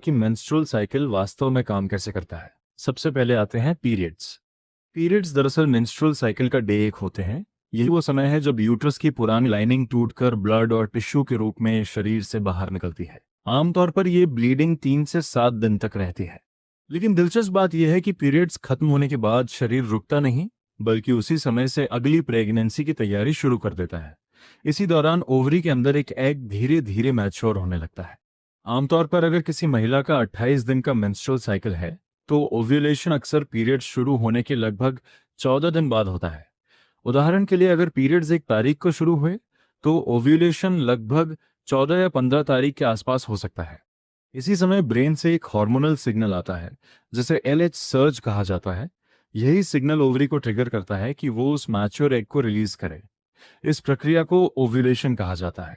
कि menstrual cycle वास्तव में काम कैसे करता है। सबसे पहले आते हैं पीरियड्स। पीरियड्स दरअसल मेंस्ट्रुअल साइकिल का डे एक होते हैं। यही वो समय है जब यूट्रस की पुरानी लाइनिंग टूटकर ब्लड और टिश्यू के रूप में शरीर से बाहर निकलती है। आमतौर पर ये ब्लीडिंग 3 से 7 दिन तक रहती है। लेकिन दिलचस्प बात यह है कि पीरियड्स खत्म होने के बाद शरीर रुकता नहीं, बल्कि उसी समय से अगली प्रेगनेंसी की तैयारी शुरू कर देता है। इसी दौरान ओवरी के अंदर एक एग धीरे धीरे मैच्योर होने लगता है। आमतौर पर अगर किसी महिला का 28 दिन का मेंस्ट्रुअल साइकिल है, तो ओव्यूलेशन अक्सर पीरियड शुरू होने के लगभग 14 दिन बाद होता है। उदाहरण के लिए अगर पीरियड्स 1 तारीख को शुरू हुए, तो ओव्यूलेशन लगभग 14 या 15 तारीख के आसपास हो सकता है। इसी समय ब्रेन से एक हार्मोनल सिग्नल आता है, जिसे LH सर्ज कहा जाता है। यही सिग्नल ओवरी को ट्रिगर करता है कि वो उस मैच्योर एग को रिलीज करे। इस प्रक्रिया को ओव्यूलेशन कहा जाता है।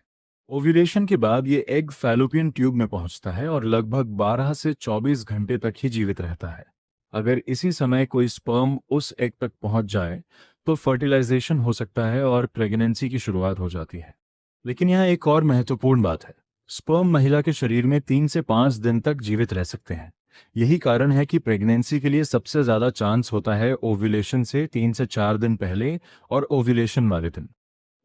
ओव्यूलेशन के बाद ये एग फैलोपियन ट्यूब में पहुंचता है और लगभग 12 से 24 घंटे तक ही जीवित रहता है। अगर इसी समय कोई स्पर्म उस एग तक पहुंच जाए, तो फर्टिलाइजेशन हो सकता है और प्रेगनेंसी की शुरुआत हो जाती है। लेकिन यहाँ एक और महत्वपूर्ण बात है। स्पर्म महिला के शरीर में 3 से 5 दिन तक जीवित रह सकते हैं। यही कारण है कि प्रेगनेंसी के लिए सबसे ज्यादा चांस होता है ओव्यूलेशन से 3 से 4 दिन पहले और ओव्यूलेशन वाले दिन।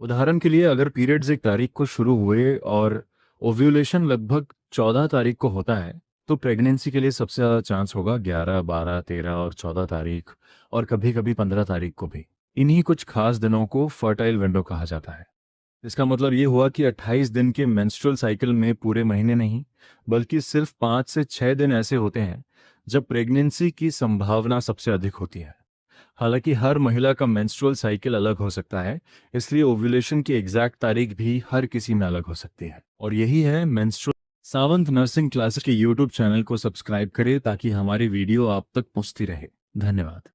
उदाहरण के लिए अगर पीरियड्स 1 तारीख को शुरू हुए और ओव्यूलेशन लगभग 14 तारीख को होता है, तो प्रेगनेंसी के लिए सबसे ज़्यादा चांस होगा 11, 12, 13 और 14 तारीख, और कभी कभी 15 तारीख को भी। इन्हीं कुछ खास दिनों को फर्टाइल विंडो कहा जाता है। इसका मतलब ये हुआ कि 28 दिन के मेंस्ट्रुअल साइकिल में पूरे महीने नहीं, बल्कि सिर्फ 5 से 6 दिन ऐसे होते हैं जब प्रेगनेंसी की संभावना सबसे अधिक होती है। हालांकि हर महिला का मेंस्ट्रुअल साइकिल अलग हो सकता है, इसलिए ओव्यूलेशन की एग्जैक्ट तारीख भी हर किसी में अलग हो सकती है। और यही है मेंस्ट्रुअल। सावंत नर्सिंग क्लासेस के यूट्यूब चैनल को सब्सक्राइब करें ताकि हमारी वीडियो आप तक पहुंचती रहे। धन्यवाद।